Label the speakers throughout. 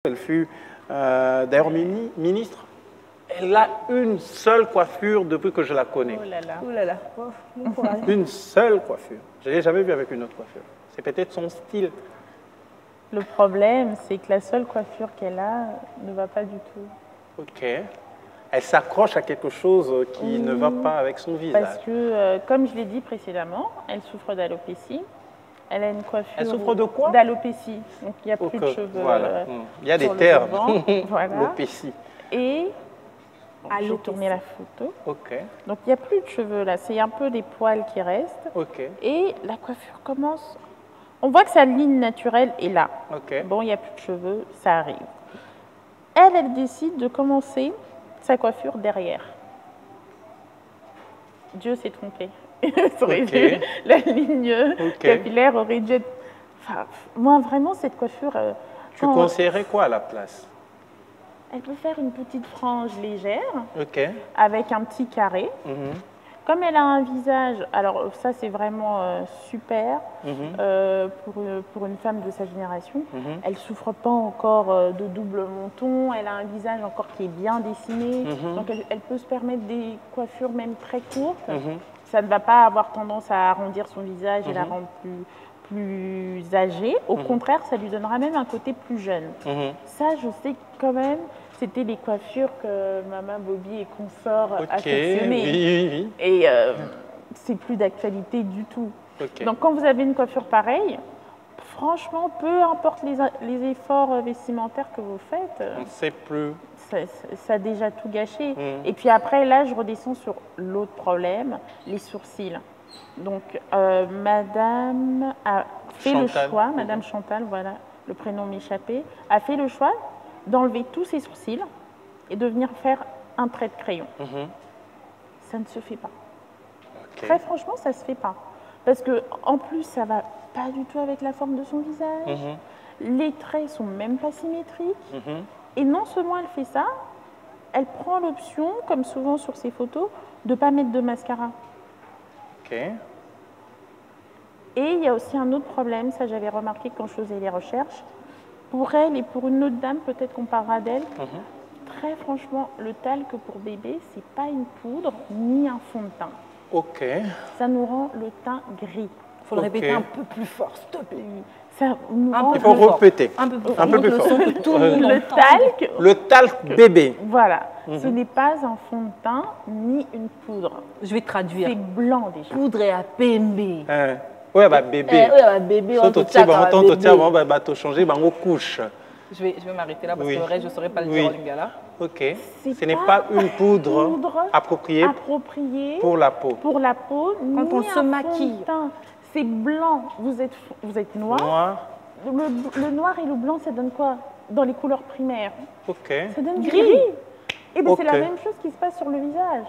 Speaker 1: Elle fut d'ailleurs ministre. Elle a une seule coiffure depuis que je la connais.
Speaker 2: Oh là là.
Speaker 3: Oh là là. Oh, bon courage.
Speaker 1: Une seule coiffure. Je ne l'ai jamais vue avec une autre coiffure. C'est peut-être son style.
Speaker 2: Le problème, c'est que la seule coiffure qu'elle a ne va pas du tout.
Speaker 1: Ok. Elle s'accroche à quelque chose qui ne va pas avec son visage.
Speaker 2: Parce que, comme je l'ai dit précédemment, elle souffre d'alopécie. Elle a une coiffure.
Speaker 1: Elle souffre de quoi?
Speaker 2: D'alopécie. Donc il n'y a plus de cheveux.
Speaker 1: Voilà. Il y a des
Speaker 2: sur le
Speaker 1: termes.
Speaker 2: devant. Voilà.
Speaker 1: L'alopécie.
Speaker 2: Et j'ai tourné la photo.
Speaker 1: Ok.
Speaker 2: Donc il n'y a plus de cheveux là. C'est un peu des poils qui restent.
Speaker 1: Ok.
Speaker 2: Et la coiffure commence. On voit que sa ligne naturelle est là.
Speaker 1: Ok.
Speaker 2: Bon, il n'y a plus de cheveux, ça arrive. Elle décide de commencer sa coiffure derrière. Dieu s'est trompé. Ça aurait vu la ligne capillaire aurait dû être... Enfin, moi, vraiment, cette coiffure...
Speaker 1: Tu conseillerais quoi à la place?
Speaker 2: Elle peut faire une petite frange légère,
Speaker 1: avec
Speaker 2: un petit carré. Comme elle a un visage, alors ça c'est vraiment super pour une femme de sa génération. Elle ne souffre pas encore de double menton, elle a un visage encore qui est bien dessiné. Donc elle peut se permettre des coiffures même très courtes. Ça ne va pas avoir tendance à arrondir son visage et la rendre plus âgée. Au contraire, ça lui donnera même un côté plus jeune. Ça, je sais quand même... C'était les coiffures que Maman Bobby et consorts affectionnaient.
Speaker 1: Oui.
Speaker 2: Et c'est plus d'actualité du tout. Donc quand vous avez une coiffure pareille, franchement, peu importe les efforts vestimentaires que vous faites,
Speaker 1: on ne sait plus.
Speaker 2: Ça a déjà tout gâché. Et puis après, là, je redescends sur l'autre problème, les sourcils. Donc, Madame a fait le choix, Madame Chantal, voilà, le prénom m'échappait, a fait le choix d'enlever tous ses sourcils et de venir faire un trait de crayon. Ça ne se fait pas. Très franchement, ça ne se fait pas. Parce que en plus, ça ne va pas du tout avec la forme de son visage. Les traits ne sont même pas symétriques. Et non seulement elle fait ça, elle prend l'option, comme souvent sur ses photos, de ne pas mettre de mascara. Et il y a aussi un autre problème, ça j'avais remarqué quand je faisais les recherches. Pour elle et pour une autre dame, peut-être qu'on parlera d'elle, très franchement, le talc pour bébé, c'est pas une poudre ni un fond de teint. Ça nous rend le teint gris.
Speaker 3: Il faut le répéter un peu plus fort, s'il te plaît.
Speaker 2: Ça nous rend
Speaker 1: Il faut répéter.
Speaker 3: Un peu plus fort.
Speaker 1: Un peu plus fort.
Speaker 2: Le
Speaker 1: talc bébé.
Speaker 2: Voilà. Ce n'est pas un fond de teint ni une poudre.
Speaker 3: Je vais traduire.
Speaker 2: C'est blanc déjà.
Speaker 3: Poudre et à PMB.
Speaker 1: Oui, bah bébé.
Speaker 3: Bébé,
Speaker 1: on te changer, on couche.
Speaker 3: Je vais m'arrêter là parce que le reste, je ne saurais pas le dire en lingala.
Speaker 1: Ce n'est pas une poudre appropriée pour la peau.
Speaker 2: Pour la peau,
Speaker 3: quand on se maquille.
Speaker 2: C'est blanc. Vous êtes noir. Le noir et le blanc, ça donne quoi dans les couleurs primaires? Ça donne gris. Et bien c'est la même chose qui se passe sur le visage.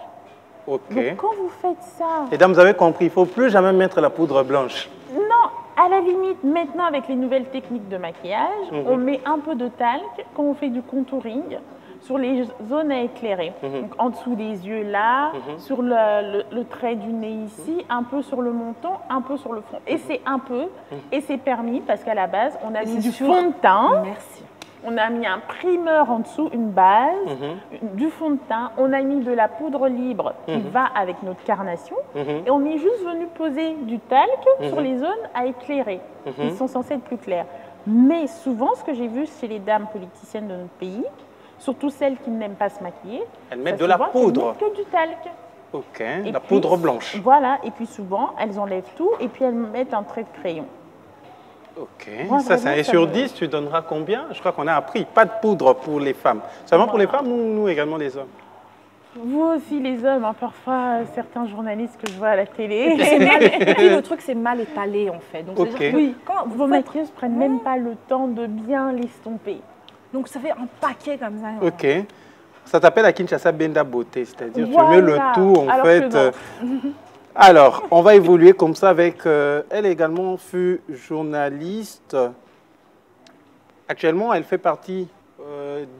Speaker 2: Donc quand vous faites ça...
Speaker 1: Et dames, vous avez compris, il ne faut plus jamais mettre la poudre blanche.
Speaker 2: Non, à la limite, maintenant avec les nouvelles techniques de maquillage, on met un peu de talc quand on fait du contouring sur les zones à éclairer. Donc en dessous des yeux là, sur le trait du nez ici, un peu sur le menton, un peu sur le front. Et c'est un peu, et c'est permis parce qu'à la base, on a mis du fond de teint.
Speaker 3: Merci.
Speaker 2: On a mis un primeur en dessous, une base, du fond de teint. On a mis de la poudre libre qui va avec notre carnation. Et on est juste venu poser du talc sur les zones à éclairer. Ils sont censés être plus clairs. Mais souvent, ce que j'ai vu chez les dames politiciennes de notre pays, surtout celles qui n'aiment pas se maquiller,
Speaker 1: elles mettent de la poudre.
Speaker 2: Elles mettent que du talc.
Speaker 1: La poudre blanche.
Speaker 2: Voilà, et puis souvent, elles enlèvent tout et puis elles mettent un trait de crayon.
Speaker 1: Moi, ça, et sur 10, tu donneras combien? Je crois qu'on a appris, pas de poudre pour les femmes. Seulement pour les femmes ou nous également les hommes?
Speaker 2: Vous aussi les hommes, parfois certains journalistes que je vois à la télé.
Speaker 3: Et puis le truc, c'est mal étalé en fait. Donc,
Speaker 2: oui, vos maquilleuses ne prennent même pas le temps de bien l'estomper.
Speaker 3: Donc ça fait un paquet comme ça.
Speaker 1: Ça s'appelle à Kinshasa Benda Beauté, c'est-à-dire tu mets le tout en fait. Alors, on va évoluer comme ça avec... elle également fut journaliste. Actuellement, elle fait partie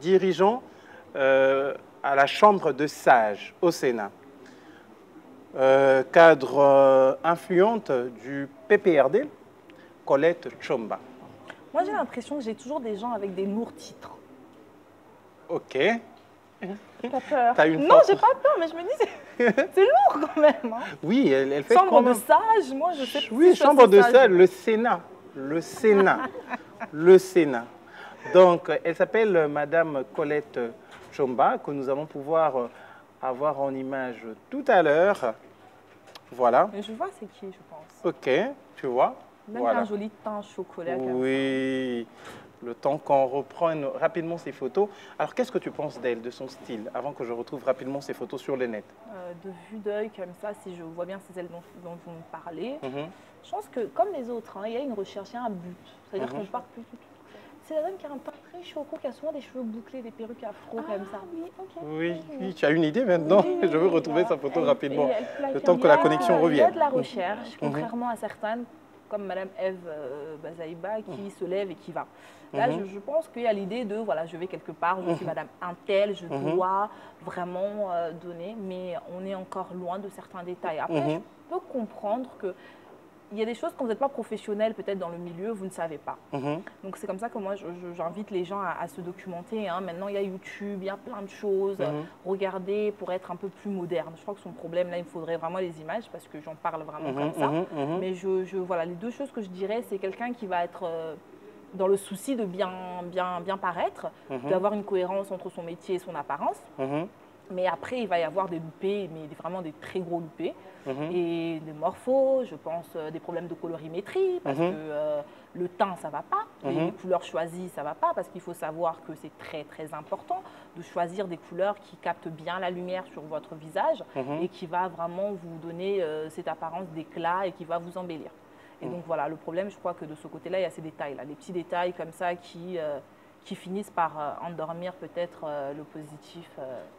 Speaker 1: dirigeant à la Chambre de sages au Sénat. Cadre influente du PPRD, Colette Tchomba.
Speaker 3: Moi, j'ai l'impression que j'ai toujours des gens avec des lourds titres.
Speaker 1: Ok.
Speaker 3: T'as peur?
Speaker 1: Une
Speaker 3: non, j'ai pas peur, mais je me dis, c'est lourd quand même. Hein.
Speaker 1: Oui, elle fait
Speaker 3: chambre de sage, moi je sais pas.
Speaker 1: Oui, si chambre de sage, le Sénat. Le Sénat. Le Sénat. Donc, elle s'appelle Madame Colette Chomba, que nous allons pouvoir avoir en image tout à l'heure. Voilà.
Speaker 3: Mais je vois c'est qui, je pense.
Speaker 1: Ok, tu vois.
Speaker 3: Même un joli teint chocolat.
Speaker 1: Oui. Le temps qu'on reprenne rapidement ces photos. Alors, qu'est-ce que tu penses d'elle, de son style, avant que je retrouve rapidement ces photos sur le net?
Speaker 3: De vue d'œil, comme ça, si je vois bien c'est celle dont vous me parlez, je pense que, comme les autres, hein, il y a une recherche, il y a un but. C'est-à-dire qu'on part plus du tout. C'est la dame qui a un teint très choco, qui a souvent des cheveux bouclés, des perruques afro, comme ça.
Speaker 2: Oui, ok.
Speaker 1: Oui, tu as une idée maintenant? Oui, je veux retrouver sa photo rapidement, le temps que la connexion revienne.
Speaker 3: Il y a de la recherche, contrairement à certaines, comme Madame Eve Bazaïba, qui se lève et qui va. Là, je pense qu'il y a l'idée de, voilà, je vais quelque part, je suis Madame Intel, je dois vraiment donner, mais on est encore loin de certains détails. Après, je peux comprendre que il y a des choses, quand vous n'êtes pas professionnel, peut-être dans le milieu, vous ne savez pas. Donc, c'est comme ça que moi, j'invite les gens à se documenter. Hein. Maintenant, il y a YouTube, il y a plein de choses. Regardez pour être un peu plus moderne. Je crois que son problème, là, il me faudrait vraiment les images parce que j'en parle vraiment comme ça. Mais voilà, les deux choses que je dirais, c'est quelqu'un qui va être dans le souci de bien paraître, d'avoir une cohérence entre son métier et son apparence. Mais après, il va y avoir des loupés, mais vraiment des très gros loupés. Et des morphos, je pense des problèmes de colorimétrie, parce que le teint, ça ne va pas. Les couleurs choisies, ça ne va pas, parce qu'il faut savoir que c'est très, très important de choisir des couleurs qui captent bien la lumière sur votre visage et qui va vraiment vous donner cette apparence d'éclat et qui va vous embellir. Et donc voilà, le problème, je crois que de ce côté-là, il y a ces détails-là, les petits détails comme ça qui finissent par endormir peut-être le positif.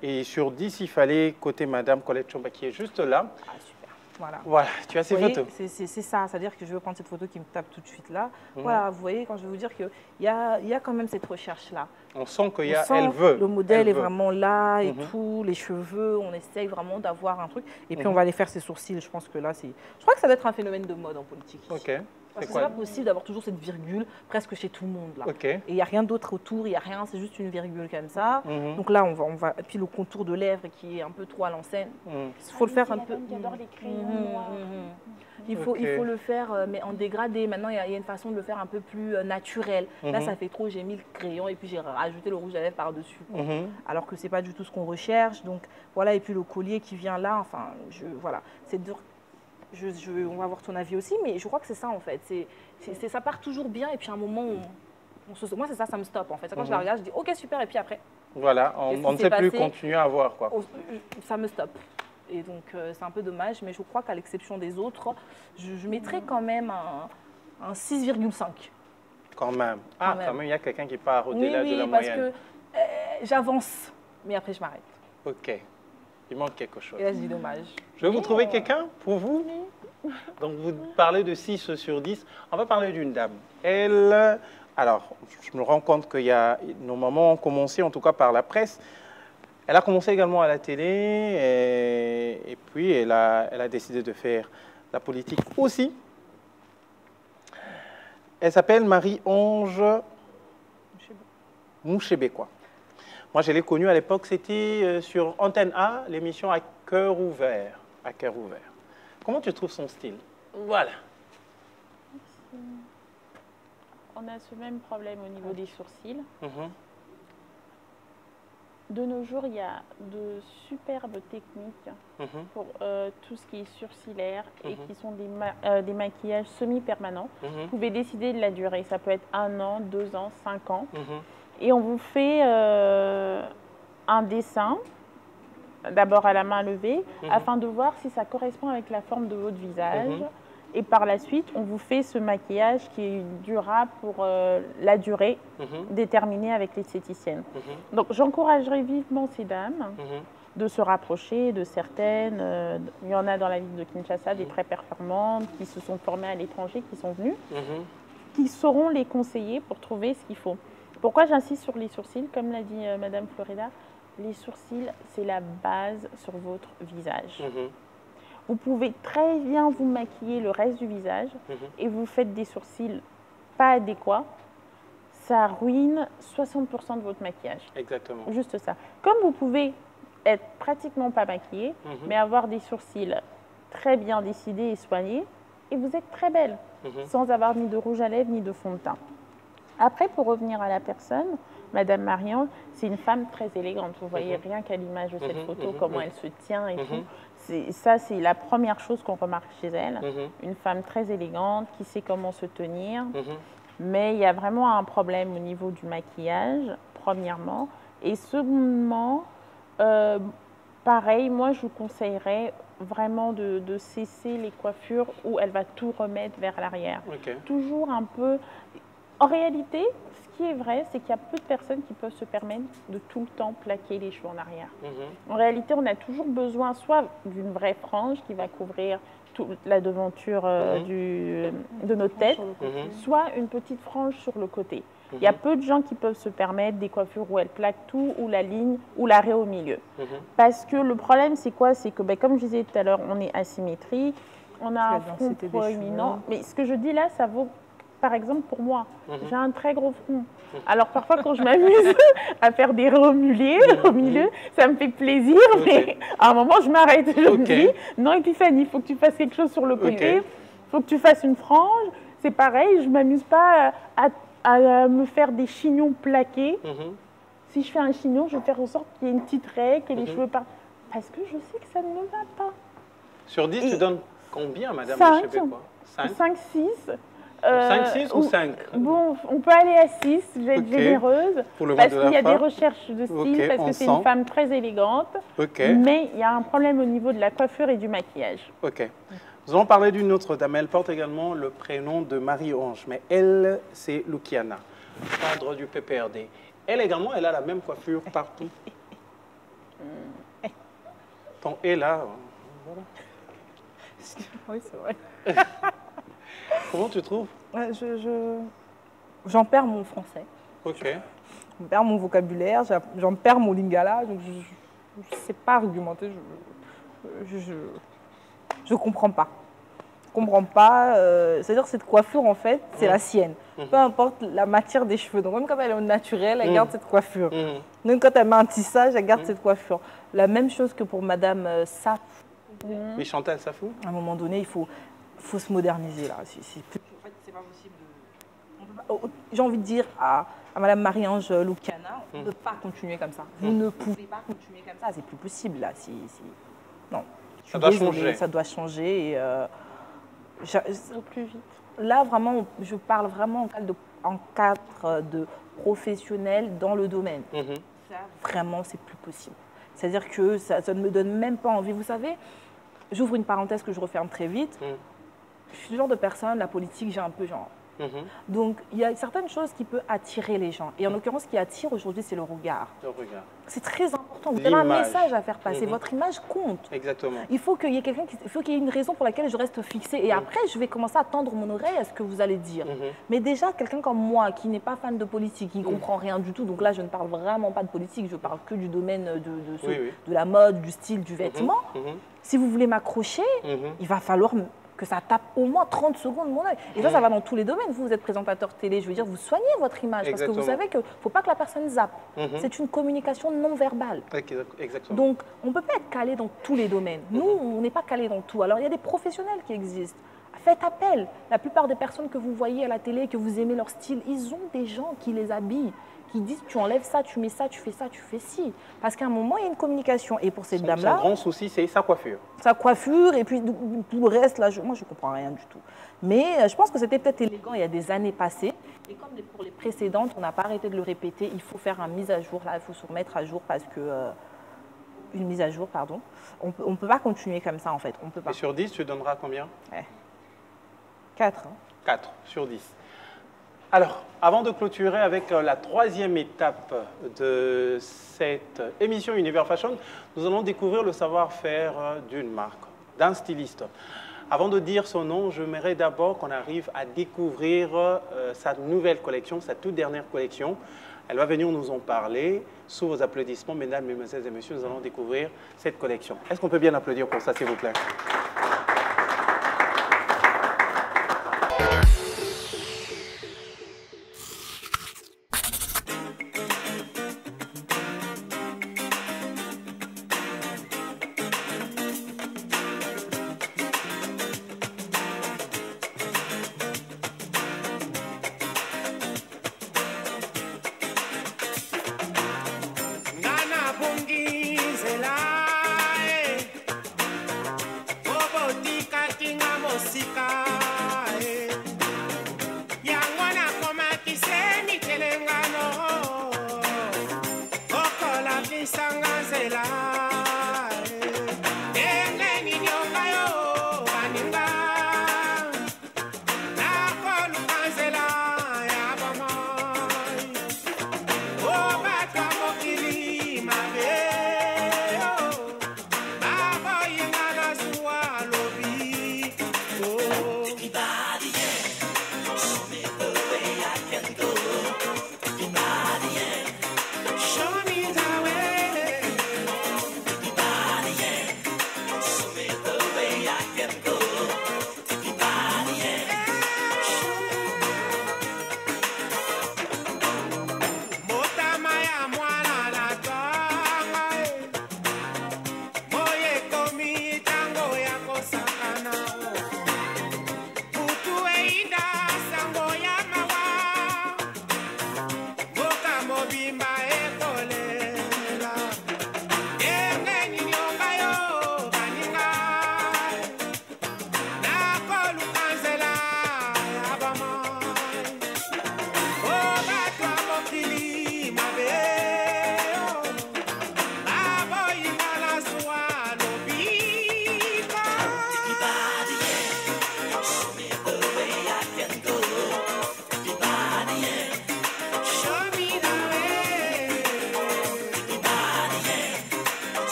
Speaker 1: Et sur 10, il fallait côté Madame Colette Chomba qui est juste là.
Speaker 3: Ah, super. Voilà.
Speaker 1: Voilà, tu as ces photos.
Speaker 3: C'est ça, c'est-à-dire que je veux prendre cette photo qui me tape tout de suite là. Voilà, vous voyez, quand je vais vous dire qu'il y a quand même cette recherche-là.
Speaker 1: On sent qu'elle veut.
Speaker 3: Le modèle est vraiment là et tout, les cheveux, on essaye vraiment d'avoir un truc. Et puis on va aller faire ses sourcils, je pense que là, c'est... Je crois que ça doit être un phénomène de mode en politique.
Speaker 1: Ok.
Speaker 3: Parce que c'est pas possible d'avoir toujours cette virgule presque chez tout le monde là.
Speaker 1: Okay.
Speaker 3: Et il n'y a rien d'autre autour, il n'y a rien, c'est juste une virgule comme ça. Donc là, on va. Et puis le contour de lèvres qui est un peu trop à l'ancienne. Il faut le faire un peu.
Speaker 2: J'adore les crayons noirs.
Speaker 3: Il faut le faire, mais en dégradé. Maintenant, il y a une façon de le faire un peu plus naturel. Là, ça fait trop, j'ai mis le crayon et puis j'ai rajouté le rouge à lèvres par-dessus. Alors que ce n'est pas du tout ce qu'on recherche. Donc voilà, et puis le collier qui vient là, enfin, voilà. C'est dur. On va avoir ton avis aussi, mais je crois que c'est ça en fait. Ça part toujours bien et puis à un moment, moi c'est ça, ça me stoppe en fait. Quand je la regarde, je dis ok super et puis après.
Speaker 1: Voilà, on ne sait plus continuer à voir quoi.
Speaker 3: Ça me stoppe. Et donc c'est un peu dommage, mais je crois qu'à l'exception des autres, je mettrais quand même un 6,5.
Speaker 1: Quand même. Quand même, il y a quelqu'un qui part au-delà de la moyenne.
Speaker 3: Parce que j'avance, mais après je m'arrête.
Speaker 1: Ok. Il manque quelque chose.
Speaker 3: Et là, je dis dommage.
Speaker 1: Je vais vous trouver quelqu'un pour vous. Donc, vous parlez de 6 sur 10. On va parler d'une dame. Elle, alors, je me rends compte qu'il y a, nos mamans ont commencé, en tout cas par la presse. Elle a commencé également à la télé et puis elle a décidé de faire la politique aussi. Elle s'appelle Marie-Ange Mouchébékwa. Moi, je l'ai connue à l'époque, c'était sur Antenne A, l'émission À cœur ouvert. À cœur ouvert. Comment tu trouves son style? Voilà.
Speaker 2: On a ce même problème au niveau des sourcils. De nos jours, il y a de superbes techniques pour tout ce qui est sourcilière et qui sont des maquillages semi-permanents. Vous pouvez décider de la durée. Ça peut être 1 an, 2 ans, 5 ans. Et on vous fait un dessin, d'abord à la main levée, afin de voir si ça correspond avec la forme de votre visage. Et par la suite, on vous fait ce maquillage qui durera pour la durée déterminée avec l'esthéticienne. Donc j'encouragerais vivement ces dames de se rapprocher de certaines. Il y en a dans la ville de Kinshasa, des très performantes, qui se sont formées à l'étranger, qui sont venues, qui sauront les conseiller pour trouver ce qu'il faut. Pourquoi j'insiste sur les sourcils? Comme l'a dit Madame Florida, les sourcils, c'est la base sur votre visage. Vous pouvez très bien vous maquiller le reste du visage et vous faites des sourcils pas adéquats. ça ruine 60% de votre maquillage.
Speaker 1: Exactement.
Speaker 2: Juste ça. Comme vous pouvez être pratiquement pas maquillée, mais avoir des sourcils très bien décidés et soignés, et vous êtes très belle, sans avoir ni de rouge à lèvres, ni de fond de teint. Après, pour revenir à la personne, Madame Mariange, c'est une femme très élégante. Vous voyez rien qu'à l'image de cette photo, comment elle se tient et tout. Ça, c'est la première chose qu'on remarque chez elle. Une femme très élégante, qui sait comment se tenir. Mais il y a vraiment un problème au niveau du maquillage, premièrement. Et secondement, pareil, moi, je vous conseillerais vraiment de cesser les coiffures où elle va tout remettre vers l'arrière. Toujours un peu... En réalité, ce qui est vrai, c'est qu'il y a peu de personnes qui peuvent se permettre de tout le temps plaquer les cheveux en arrière. En réalité, on a toujours besoin soit d'une vraie frange qui va couvrir toute la devanture de notre tête, soit une petite frange sur le côté. Il y a peu de gens qui peuvent se permettre des coiffures où elles plaquent tout, ou la ligne, ou l'arrêt au milieu. Parce que le problème, c'est quoi? C'est que, comme je disais tout à l'heure, on est asymétrique, on a un front proéminent. Mais ce que je dis là, ça vaut... Par exemple, pour moi, j'ai un très gros front. Alors, parfois, quand je m'amuse à faire des remulés au milieu, ça me fait plaisir, mais à un moment, je m'arrête. Je me dis, non, Epiphanie, il faut que tu fasses quelque chose sur le côté, il faut que tu fasses une frange. C'est pareil, je ne m'amuse pas à me faire des chignons plaqués. Si je fais un chignon, je vais faire en sorte qu'il y ait une petite règle, que les cheveux partent. Parce que je sais que ça ne me va pas.
Speaker 1: Sur 10, tu donnes combien, Madame
Speaker 2: 5, 6.
Speaker 1: 5, 6 ou 5?
Speaker 2: Bon, on peut aller à 6, je vais être généreuse, parce qu'il y a des recherches de style, parce que c'est une femme très élégante, mais il y a un problème au niveau de la coiffure et du maquillage.
Speaker 1: Nous allons parler d'une autre dame, elle porte également le prénom de Marie-Ange, mais elle, c'est Lukiana, cadre du PPRD. Elle également, elle a la même coiffure partout. Ton « et » là, voilà.
Speaker 3: Oui, c'est vrai.
Speaker 1: Comment tu trouves?
Speaker 3: J'en perds mon français. J'en perds mon vocabulaire, j'en perds mon lingala. Donc je ne sais pas argumenter. Je comprends pas. Je comprends pas. C'est-à-dire cette coiffure, en fait, c'est la sienne. Peu importe la matière des cheveux. Donc même quand elle est au naturel, elle garde cette coiffure. Même quand elle met un tissage, elle garde cette coiffure. La même chose que pour Madame Safou.
Speaker 1: Oui, Chantal Safou.
Speaker 3: À un moment donné, il faut se moderniser là. En fait, c'est pas possible de... J'ai envie de dire à Madame Marie-Ange Lukiana, on ne peut pas continuer comme ça. Vous ne pouvez pas continuer comme ça, c'est plus possible là. Non.
Speaker 1: Ça doit changer.
Speaker 3: Ça doit changer. Et,
Speaker 2: au plus vite.
Speaker 3: Là, vraiment, je parle vraiment en cadre de professionnel dans le domaine. Ça, vraiment, c'est plus possible. C'est-à-dire que ça ne me donne même pas envie. Vous savez, j'ouvre une parenthèse que je referme très vite. Je suis le genre de personne, la politique, j'ai un peu genre. Donc, il y a certaines choses qui peuvent attirer les gens. Et en l'occurrence, ce qui attire aujourd'hui, c'est le regard. C'est très important. Vous avez un message à faire passer. Votre image compte.
Speaker 1: Exactement.
Speaker 3: Il faut qu'il y ait qu'il y ait une raison pour laquelle je reste fixée. Et après, je vais commencer à tendre mon oreille à ce que vous allez dire. Mais déjà, quelqu'un comme moi, qui n'est pas fan de politique, qui ne comprend rien du tout, donc là, je ne parle vraiment pas de politique, je parle que du domaine de la mode, du style, du vêtement. Si vous voulez m'accrocher, il va falloir que ça tape au moins 30 secondes mon œil. Et ça va dans tous les domaines. Vous êtes présentateur télé, je veux dire, vous soignez votre image. Parce que vous savez qu'il ne faut pas que la personne zappe. C'est une communication non verbale. Donc, on ne peut pas être calé dans tous les domaines. Nous, on n'est pas calé dans tout. Alors, il y a des professionnels qui existent. Faites appel. La plupart des personnes que vous voyez à la télé, que vous aimez leur style, ils ont des gens qui les habillent, qui disent tu enlèves ça, tu mets ça, tu fais ça, tu fais ci. Parce qu'à un moment, il y a une communication. Et pour cette dame-là...
Speaker 1: Son grand souci, c'est sa coiffure.
Speaker 3: Sa coiffure, et puis tout le reste, là, moi, je ne comprends rien du tout. Mais je pense que c'était peut-être élégant il y a des années passées. Et comme pour les précédentes, on n'a pas arrêté de le répéter, il faut faire une mise à jour, là, il faut se remettre à jour parce que... une mise à jour, pardon. On ne peut pas continuer comme ça, en fait. On peut pas.
Speaker 1: Et sur 10, tu donneras combien?
Speaker 3: 4.
Speaker 1: 4 sur 10. Alors, avant de clôturer avec la troisième étape de cette émission Univers Fashion, nous allons découvrir le savoir-faire d'une marque, d'un styliste. Avant de dire son nom, j'aimerais d'abord qu'on arrive à découvrir sa nouvelle collection, sa toute dernière collection. Elle va venir nous en parler. Sous vos applaudissements, mesdames, mesdemoiselles et messieurs, nous allons découvrir cette collection. Est-ce qu'on peut bien applaudir pour ça, s'il vous plaît?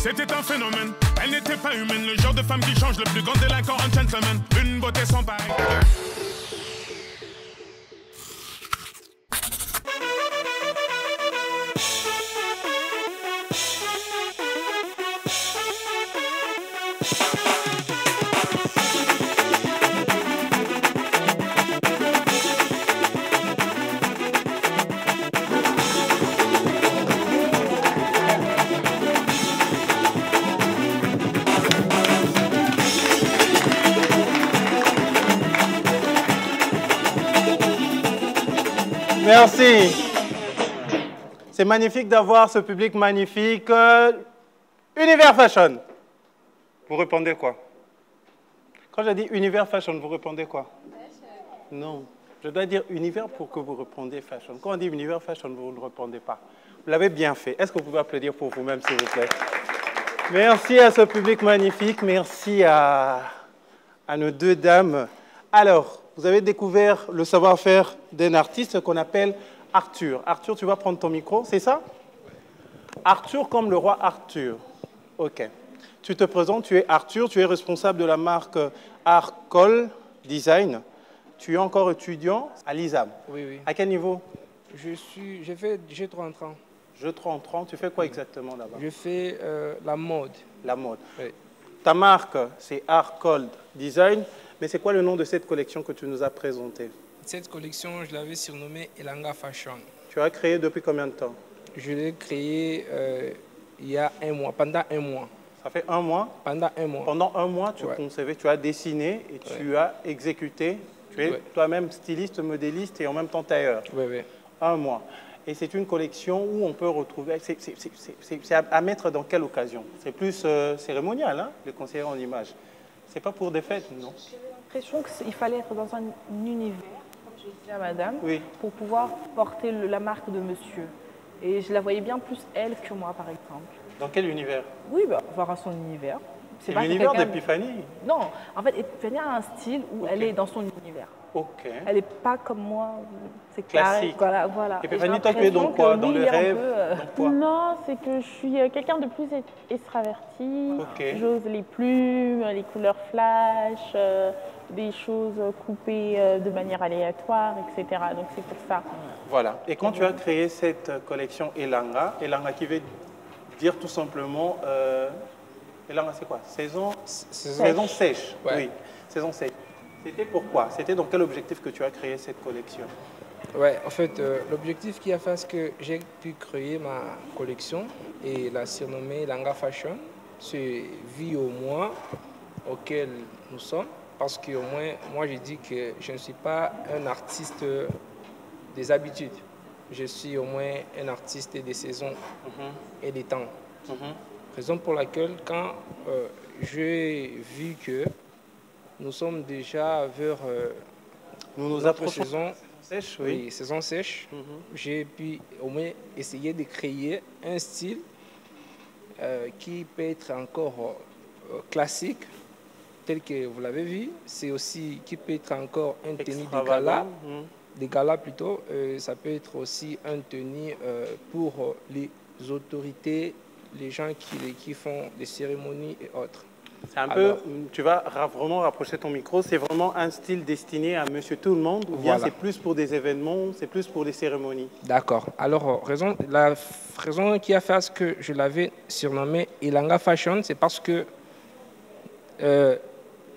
Speaker 4: C'était un phénomène, elle n'était pas humaine. Le genre de femme qui change le plus grand délinquant en gentleman. Une beauté sans pareil.
Speaker 1: Merci. C'est magnifique d'avoir ce public magnifique. Univers Fashion. Vous répondez quoi? Quand je dis Univers Fashion, vous répondez quoi? Non. Je dois dire Univers pour que vous répondiez Fashion. Quand on dit Univers Fashion, vous ne répondez pas. Vous l'avez bien fait. Est-ce que vous pouvez applaudir pour vous-même, s'il vous plaît? Merci à ce public magnifique. Merci à nos deux dames. Alors, vous avez découvert le savoir-faire d'un artiste qu'on appelle Arthur. Arthur, tu vas prendre ton micro, c'est ça? Arthur comme le roi Arthur. OK. Tu te présentes, tu es Arthur, tu es responsable de la marque Arcol Design. Tu es encore étudiant à l'ISAM.
Speaker 5: Oui, oui.
Speaker 1: À quel niveau?
Speaker 5: J'ai 30 ans.
Speaker 1: Je 30 ans. Tu fais quoi exactement là-bas?
Speaker 5: Je fais la mode.
Speaker 1: La mode.
Speaker 5: Oui.
Speaker 1: Ta marque, c'est Arcol Design. Mais c'est quoi le nom de cette collection que tu nous as présentée?
Speaker 5: Cette collection, je l'avais surnommée Elanga Fashion.
Speaker 1: Tu as créé depuis combien de temps?
Speaker 5: Je l'ai créée il y a un mois, pendant un mois.
Speaker 1: Ça fait un mois?
Speaker 5: Pendant un mois.
Speaker 1: Pendant un mois, tu concevais, tu as dessiné et tu as exécuté. Tu es toi-même styliste, modéliste et en même temps tailleur.
Speaker 5: Oui, oui.
Speaker 1: Un mois. Et c'est une collection où on peut retrouver... C'est à mettre dans quelle occasion? C'est plus cérémonial, hein, le conseiller en image. C'est pas pour des fêtes, non?
Speaker 3: J'ai l'impression qu'il fallait être dans un univers, comme je disais à madame,
Speaker 1: oui,
Speaker 3: pour pouvoir porter la marque de monsieur. Et je la voyais bien plus elle que moi, par exemple.
Speaker 1: Dans quel univers?
Speaker 3: Oui, bah, voir son univers.
Speaker 1: C'est l'univers d'Epiphanie?
Speaker 3: Non, en fait, Epiphanie a un style où elle est dans son univers.
Speaker 1: Ok.
Speaker 3: Elle n'est pas comme moi, c'est
Speaker 1: classique.
Speaker 3: Voilà.
Speaker 1: Epiphanie, toi, tu es dans quoi? Dans le rêve? Dans quoi?
Speaker 2: Non, c'est que je suis quelqu'un de plus extraverti.
Speaker 1: Okay.
Speaker 2: J'ose les plumes, les couleurs flash, des choses coupées de manière aléatoire, etc. Donc c'est pour ça.
Speaker 1: Voilà. Et quand tu as créé cette collection Elanga qui veut dire tout simplement... Elanga, c'est quoi? Saison sèche.
Speaker 5: Ouais.
Speaker 1: Oui, saison sèche. C'était pourquoi? C'était dans quel objectif que tu as créé cette collection?
Speaker 5: Ouais, en fait, l'objectif qui a fait que j'ai pu créer ma collection et la surnommer Langa Fashion, c'est vu au mois auquel nous sommes. Parce que au moins, moi, je dis que je ne suis pas un artiste des habitudes. Je suis au moins un artiste des saisons et des temps. Raison pour laquelle, quand j'ai vu que nous sommes déjà vers
Speaker 1: nous
Speaker 5: notre saison
Speaker 1: sèche,
Speaker 5: oui, saison sèche, j'ai pu au moins essayer de créer un style qui peut être encore classique, tel que vous l'avez vu. C'est aussi qui peut être encore un tenue de gala, des galas plutôt. Ça peut être aussi un tenue pour les autorités, les gens qui font des cérémonies et autres.
Speaker 1: C'est un peu, tu vas vraiment rapprocher ton micro, c'est vraiment un style destiné à monsieur tout le monde ou bien c'est plus pour des événements, c'est plus pour des cérémonies? D'accord.
Speaker 5: Alors, la raison qui a fait à ce que je l'avais surnommé Elanga Fashion, c'est parce que peu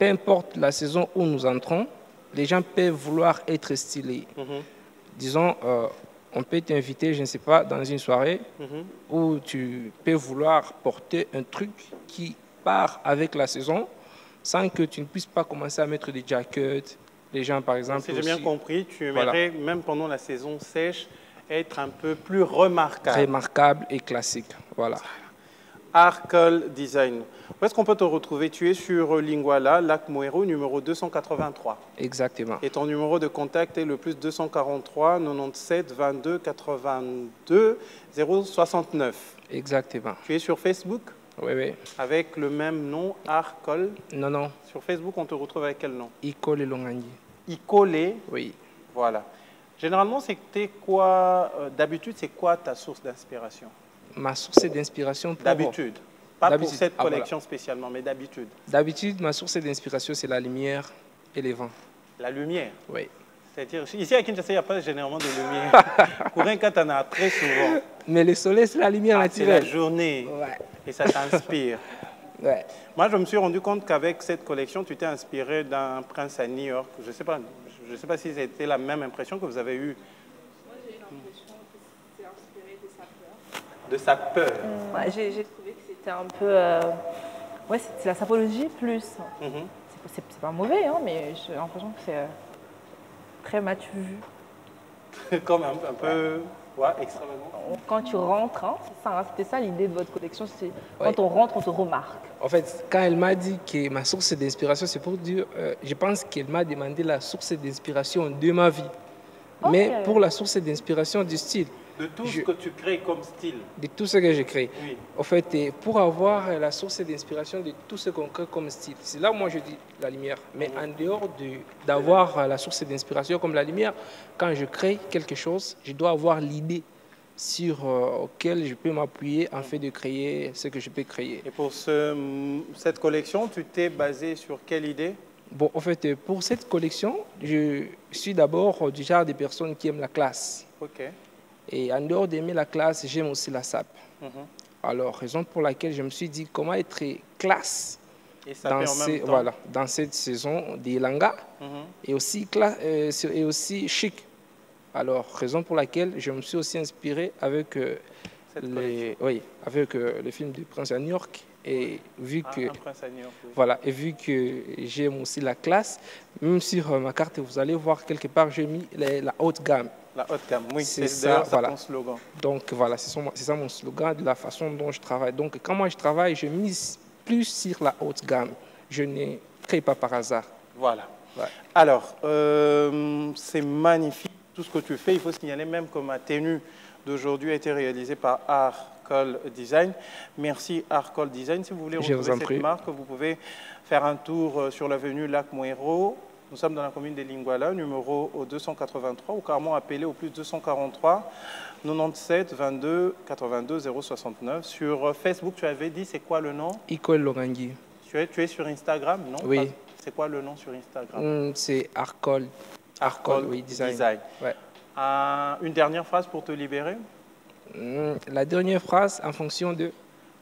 Speaker 5: importe la saison où nous entrons, les gens peuvent vouloir être stylés. Disons, on peut t'inviter, je ne sais pas, dans une soirée où tu peux vouloir porter un truc qui part avec la saison sans que tu ne puisses pas commencer à mettre des jackets. Les gens, par exemple...
Speaker 1: Si j'ai bien compris, tu aimerais, même pendant la saison sèche, être un peu plus remarquable.
Speaker 5: Remarquable et classique, voilà.
Speaker 1: Arcol Design. Où est-ce qu'on peut te retrouver? Tu es sur Linguala, Lac Mouero, numéro 283.
Speaker 5: Exactement.
Speaker 1: Et ton numéro de contact est le plus 243 97 22 82 069.
Speaker 5: Exactement.
Speaker 1: Tu es sur Facebook?
Speaker 5: Oui, oui.
Speaker 1: Avec le même nom, Arcol?
Speaker 5: Non, non.
Speaker 1: Sur Facebook, on te retrouve avec quel nom?
Speaker 5: Ikole Longandi.
Speaker 1: Ikole?
Speaker 5: Oui.
Speaker 1: Voilà. Généralement, c'était quoi, d'habitude, c'est quoi ta source d'inspiration?
Speaker 5: Ma source d'inspiration pour...
Speaker 1: D'habitude. Pas pour cette collection spécialement, mais d'habitude. D'habitude,
Speaker 5: ma source d'inspiration, c'est la lumière et les vents.
Speaker 1: La lumière?
Speaker 5: Oui.
Speaker 1: C'est-à-dire, ici à Kinshasa, il n'y a pas généralement de lumière. Kourenka, tu en as très souvent.
Speaker 5: Mais le soleil, c'est la lumière naturelle.
Speaker 1: C'est la journée.
Speaker 5: Ouais.
Speaker 1: Et ça t'inspire.
Speaker 5: Ouais.
Speaker 1: Moi, je me suis rendu compte qu'avec cette collection, tu t'es inspiré d'un prince à New York. Je ne sais pas si c'était la même impression que vous avez eue.
Speaker 3: Moi, j'ai eu l'impression que c'était inspiré de sa peur.
Speaker 1: De sa peur.
Speaker 3: Ouais, j'ai trouvé que c'était un peu... ouais, c'est la sapologie plus. C'est pas mauvais, hein, mais j'ai l'impression que c'est très matu vu.
Speaker 1: Comme un peu... Ouais, extrêmement.
Speaker 3: Quand tu rentres, hein, c'était ça l'idée de votre collection, c'est quand on rentre, on te remarque.
Speaker 5: En fait, quand elle m'a dit que ma source d'inspiration, c'est pour dire, je pense qu'elle m'a demandé la source d'inspiration de ma vie. Okay. Mais pour la source d'inspiration du style.
Speaker 1: De tout ce que tu crées comme style.
Speaker 5: De tout ce que je crée.
Speaker 1: Oui.
Speaker 5: En fait, pour avoir la source d'inspiration de tout ce qu'on crée comme style, c'est là où moi je dis la lumière. Mais en dehors d'avoir la source d'inspiration comme la lumière, quand je crée quelque chose, je dois avoir l'idée sur laquelle je peux m'appuyer en fait de créer ce que je peux créer.
Speaker 1: Et pour cette collection, tu t'es basé sur quelle idée?
Speaker 5: Bon, en fait, pour cette collection, je suis d'abord du genre de personnes qui aiment la classe.
Speaker 1: Ok.
Speaker 5: Et en dehors d'aimer la classe, j'aime aussi la sape. Alors, raison pour laquelle je me suis dit comment être classe dans cette saison des langas et aussi chic. Alors, raison pour laquelle je me suis aussi inspiré avec, avec le film du Prince à New York. Et vu que, voilà, et vu que j'aime aussi la classe, même sur ma carte, vous allez voir quelque part, j'ai mis la haute gamme.
Speaker 1: La haute gamme, oui, c'est
Speaker 5: ça, voilà.
Speaker 1: Ton slogan.
Speaker 5: Donc voilà, c'est ça mon slogan, de la façon dont je travaille. Donc quand moi je travaille, je mise plus sur la haute gamme. Je ne crée pas par hasard.
Speaker 1: Voilà.
Speaker 5: Ouais.
Speaker 1: Alors, c'est magnifique tout ce que tu fais. Il faut signaler même que ma tenue d'aujourd'hui a été réalisée par Arcol Design. Merci Arcol Design. Si vous voulez retrouver cette marque, vous pouvez faire un tour sur l'avenue Lac Mouero. Nous sommes dans la commune de Lingouala, numéro 283, ou carrément appelé au plus 243 97 22 82 069. Sur Facebook, tu avais dit, c'est quoi le nom?
Speaker 5: Icole Lorangi.
Speaker 1: Tu es sur Instagram, non?
Speaker 5: Oui.
Speaker 1: C'est quoi le nom sur Instagram?
Speaker 5: C'est Arcol. Arcol, oui, Design. Ouais.
Speaker 1: Une dernière phrase pour te libérer?
Speaker 5: La dernière phrase en fonction de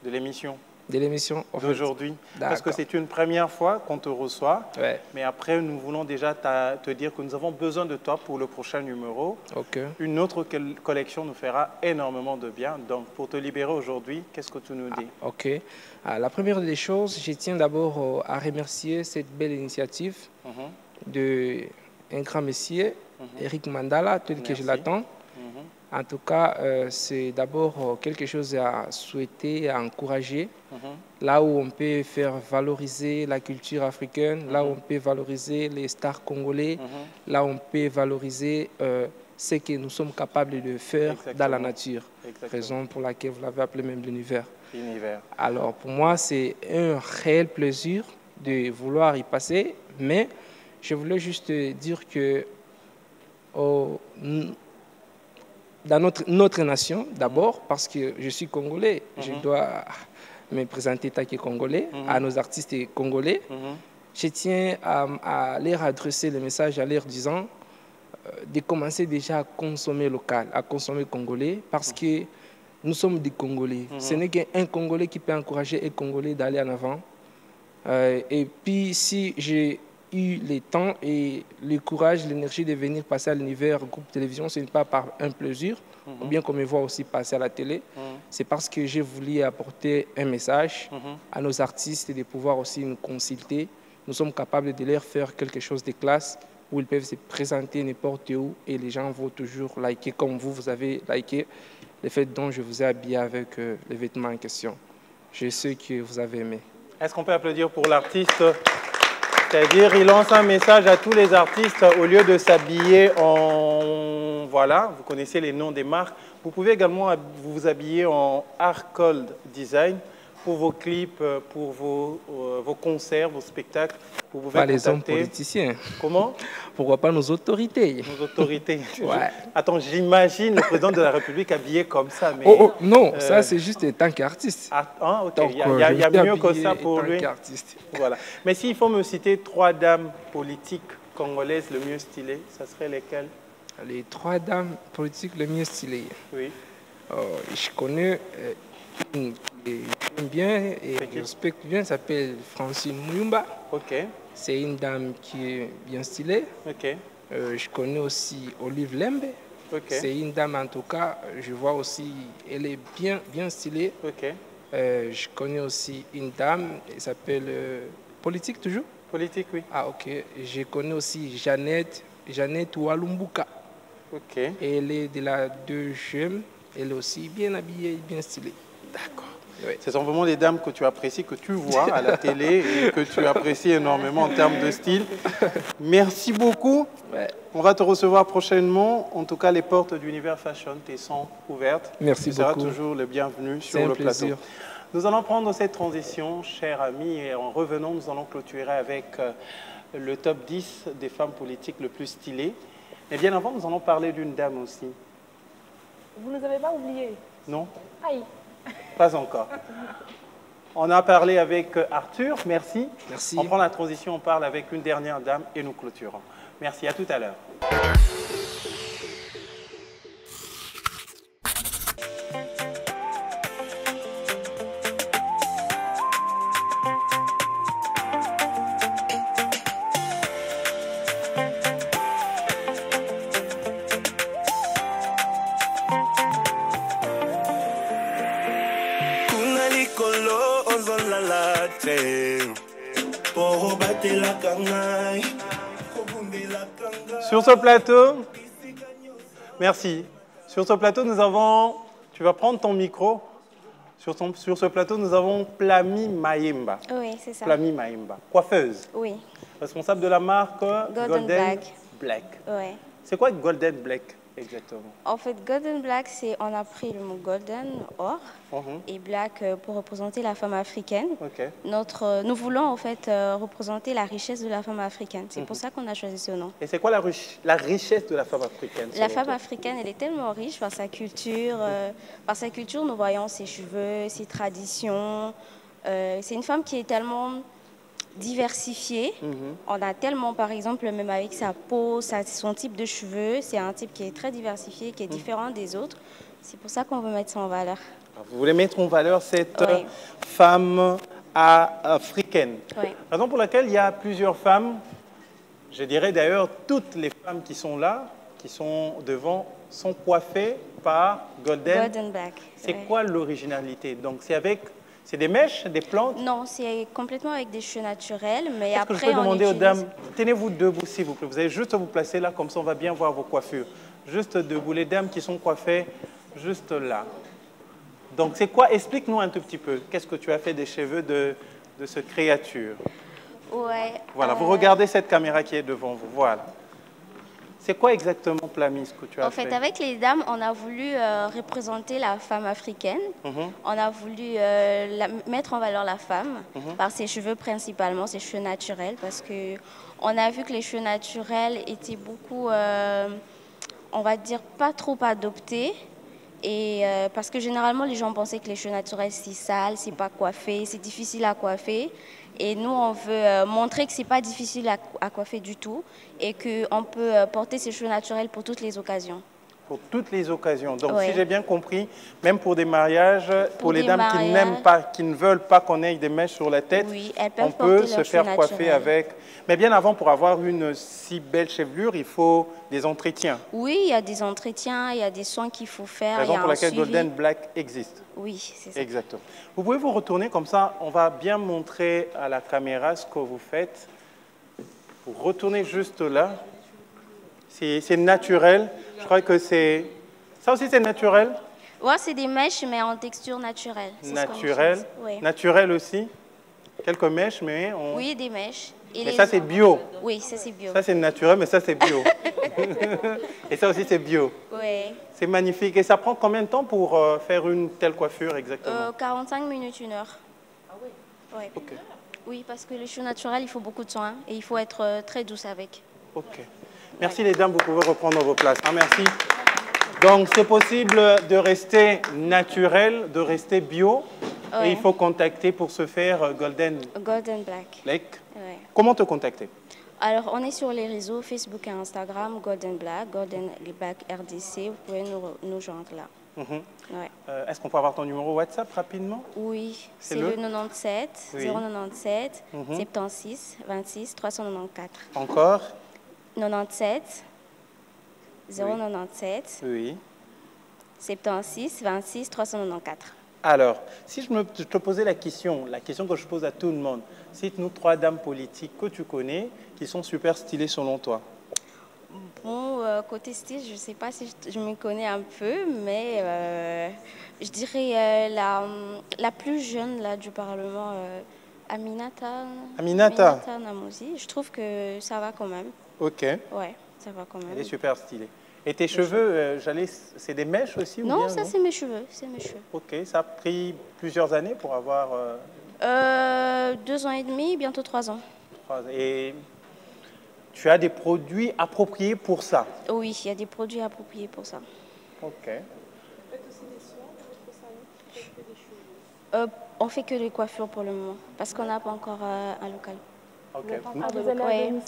Speaker 1: l'émission.
Speaker 5: De l'émission
Speaker 1: d'aujourd'hui. Parce que c'est une première fois qu'on te reçoit.
Speaker 5: Ouais.
Speaker 1: Mais après, nous voulons déjà te dire que nous avons besoin de toi pour le prochain numéro.
Speaker 5: Okay.
Speaker 1: Une autre collection nous fera énormément de bien. Donc, pour te libérer aujourd'hui, qu'est-ce que tu nous dis?
Speaker 5: Ok. La première des choses, je tiens d'abord à remercier cette belle initiative d'un grand monsieur, Eric Mandala, tel que je l'attends. En tout cas, c'est d'abord quelque chose à souhaiter, à encourager. Là où on peut faire valoriser la culture africaine, là où on peut valoriser les stars congolais, là où on peut valoriser ce que nous sommes capables de faire dans la nature. Raison pour laquelle vous l'avez appelé même l'univers. Alors pour moi, c'est un réel plaisir de vouloir y passer, mais je voulais juste dire que dans notre nation, d'abord, parce que je suis congolais, je dois me présenter tant que congolais, à nos artistes congolais. Je tiens à leur adresser le message en leur disant de commencer déjà à consommer local, à consommer congolais, parce que nous sommes des Congolais. Ce n'est qu'un Congolais qui peut encourager un Congolais d'aller en avant. Et puis, si j'ai eu le temps et le courage, l'énergie de venir passer à l'univers groupe télévision, ce n'est pas par un plaisir, ou bien qu'on me voit aussi passer à la télé, c'est parce que j'ai voulu apporter un message à nos artistes et de pouvoir aussi nous consulter. Nous sommes capables de leur faire quelque chose de classe où ils peuvent se présenter n'importe où et les gens vont toujours liker comme vous avez liké le fait dont je vous ai habillé avec les vêtements en question. Je sais que vous avez aimé.
Speaker 1: Est-ce qu'on peut applaudir pour l'artiste? C'est-à-dire, il lance un message à tous les artistes, au lieu de s'habiller en... Voilà, vous connaissez les noms des marques. Vous pouvez également vous habiller en Arcol Design pour vos clips, pour vos concerts, vos spectacles. Vous pouvez
Speaker 5: pas les hommes politiciens.
Speaker 1: Comment?
Speaker 5: Pourquoi pas nos autorités?
Speaker 1: Nos autorités.
Speaker 5: Ouais.
Speaker 1: Attends, j'imagine le président de la République habillé comme ça. Mais,
Speaker 5: non, ça c'est juste en tant qu'artiste.
Speaker 1: Ah, ok, il y a mieux que ça pour lui. Voilà. Mais s'il faut me citer 3 dames politiques congolaises le mieux stylées, ça serait lesquelles?
Speaker 5: Les 3 dames politiques le mieux stylées.
Speaker 1: Oui.
Speaker 5: Je connais une que j'aime bien et que je respecte bien, s'appelle Francine Mouyumba.
Speaker 1: Ok.
Speaker 5: C'est une dame qui est bien stylée.
Speaker 1: Ok.
Speaker 5: Je connais aussi Olive Lembe.
Speaker 1: Okay.
Speaker 5: C'est une dame, en tout cas, je vois aussi, elle est bien stylée.
Speaker 1: Okay.
Speaker 5: Je connais aussi une dame, elle s'appelle Politique toujours.
Speaker 1: Politique, oui.
Speaker 5: Ah, ok. Je connais aussi Jeannette Walumbuka.
Speaker 1: Ok.
Speaker 5: Et elle est de la 2e, elle est aussi bien habillée, bien stylée.
Speaker 1: D'accord. Oui. Ce sont vraiment des dames que tu apprécies, que tu vois à la télé et que tu apprécies énormément en termes de style. Merci beaucoup.
Speaker 5: Ouais.
Speaker 1: On va te recevoir prochainement. En tout cas, les portes d'Univers Fashion te sont ouvertes.
Speaker 5: Merci beaucoup.
Speaker 1: Tu seras toujours le bienvenu sur le plateau. Nous allons prendre cette transition, chers amis, et en revenant, nous allons clôturer avec le top 10 des femmes politiques le plus stylées. Mais bien avant, nous allons parler d'une dame aussi.
Speaker 3: Vous ne nous avez pas oubliés?
Speaker 1: Non.
Speaker 3: Aïe.
Speaker 1: Pas encore. On a parlé avec Arthur, merci.
Speaker 5: Merci.
Speaker 1: On prend la transition, on parle avec une dernière dame et nous clôturons. Merci, à tout à l'heure. Sur ce plateau, merci. Sur ce plateau, nous avons, tu vas prendre ton micro. Sur ce plateau, nous avons Plami Mayemba.
Speaker 6: Oui, c'est ça.
Speaker 1: Plami Mayemba, coiffeuse.
Speaker 6: Oui.
Speaker 1: Responsable de la marque Golden Black.
Speaker 6: Oui.
Speaker 1: C'est quoi Golden Black exactement?
Speaker 6: En fait, Golden Black, on a pris le mot golden, or, et black pour représenter la femme africaine. Nous voulons en fait représenter la richesse de la femme africaine. C'est pour ça qu'on a choisi ce nom.
Speaker 1: Et c'est quoi la richesse de la femme africaine?
Speaker 6: La femme africaine, elle est tellement riche par sa culture. Nous voyons ses cheveux, ses traditions. C'est une femme qui est tellement diversifiée. On a tellement, par exemple, même avec sa peau, son type de cheveux, c'est un type qui est très diversifié, qui est différent des autres. C'est pour ça qu'on veut mettre ça en valeur.
Speaker 1: Vous voulez mettre en valeur cette femme africaine. Raison pour laquelle il y a plusieurs femmes, je dirais d'ailleurs toutes les femmes qui sont là, qui sont devant, sont coiffées par Golden
Speaker 6: Black.
Speaker 1: C'est quoi l'originalité? Donc c'est des mèches, des plantes?
Speaker 6: Non, c'est complètement avec des cheveux naturels, mais après
Speaker 1: je peux demander aux dames, tenez-vous debout s'il vous plaît, vous allez juste vous placer là, comme ça on va bien voir vos coiffures. Juste debout, les dames qui sont coiffées juste là. Donc c'est quoi? Explique-nous un tout petit peu, qu'est-ce que tu as fait des cheveux de cette créature? Voilà, vous regardez cette caméra qui est devant vous, voilà. C'est quoi exactement, Plami, ce que tu as fait?
Speaker 6: En fait, avec les dames, on a voulu représenter la femme africaine. On a voulu mettre en valeur la femme par ses cheveux principalement, ses cheveux naturels, parce qu'on a vu que les cheveux naturels étaient beaucoup, on va dire, pas trop adoptés. Et parce que généralement, les gens pensaient que les cheveux naturels, c'est sale, c'est pas coiffé, c'est difficile à coiffer. Et nous, on veut montrer que c'est pas difficile à coiffer du tout et qu'on peut porter ses cheveux naturels pour toutes les occasions.
Speaker 1: Pour toutes les occasions. Donc, si j'ai bien compris, même pour des mariages, pour les dames qui n'aiment pas, qui ne veulent pas qu'on ait des mèches sur la tête, on peut se faire coiffer avec. Mais bien avant, pour avoir une si belle chevelure, il faut des entretiens.
Speaker 6: Oui, il y a des entretiens, il y a des soins qu'il faut faire.
Speaker 1: Raison pour laquelle Golden Black existe.
Speaker 6: Oui, c'est ça.
Speaker 1: Exactement. Vous pouvez vous retourner comme ça, on va bien montrer à la caméra ce que vous faites. Vous retournez juste là. C'est naturel. Je crois que c'est... Ça aussi, c'est naturel?
Speaker 6: Oui, c'est des mèches, mais en texture naturelle.
Speaker 1: Naturel? Naturel aussi? Quelques mèches, mais...
Speaker 6: Oui, des mèches.
Speaker 1: Mais ça, c'est bio?
Speaker 6: Oui, ça, c'est bio.
Speaker 1: Ça, c'est naturel, mais ça, c'est bio. Et ça aussi, c'est bio?
Speaker 6: Oui.
Speaker 1: C'est magnifique. Et ça prend combien de temps pour faire une telle coiffure exactement?
Speaker 6: 45 minutes, 1 heure.
Speaker 3: Ah oui?
Speaker 6: Oui.
Speaker 1: Ok.
Speaker 6: Oui, parce que les cheveux naturels, il faut beaucoup de soins et il faut être très douce avec.
Speaker 1: Ok. Merci les dames, vous pouvez reprendre vos places. Ah, merci. Donc c'est possible de rester naturel, de rester bio. Et il faut contacter pour se faire Golden
Speaker 6: Black.
Speaker 1: Ouais. Comment te contacter?
Speaker 6: Alors on est sur les réseaux Facebook et Instagram, Golden Black RDC. Vous pouvez nous joindre là.
Speaker 1: Est-ce qu'on peut avoir ton numéro WhatsApp rapidement?
Speaker 6: Oui, c'est le 97 097 76 26 394.
Speaker 1: Encore?
Speaker 6: 97 097 76 26 394.
Speaker 1: Alors, si je te posais la question que je pose à tout le monde, cite-nous 3 dames politiques que tu connais qui sont super stylées selon toi.
Speaker 6: Bon, côté style, je ne sais pas si je me connais un peu, mais je dirais la plus jeune là, du Parlement, Aminata Namouzi. Je trouve que ça va quand même.
Speaker 1: Ok.
Speaker 6: Ouais, ça va quand même.
Speaker 1: Elle est super stylée. Et tes cheveux, c'est des mèches aussi?
Speaker 6: Non, ça c'est mes cheveux,
Speaker 1: Ok, ça a pris plusieurs années pour avoir...
Speaker 6: 2 ans et demi, bientôt 3 ans.
Speaker 1: Et tu as des produits appropriés pour ça?
Speaker 6: Oui, il y a des produits appropriés pour ça.
Speaker 1: Ok.
Speaker 3: Vous faites aussi des soins dans votre salon? Vous faites que des cheveux?
Speaker 6: On fait que des coiffures pour le moment, parce qu'on n'a pas encore un local.
Speaker 1: Okay.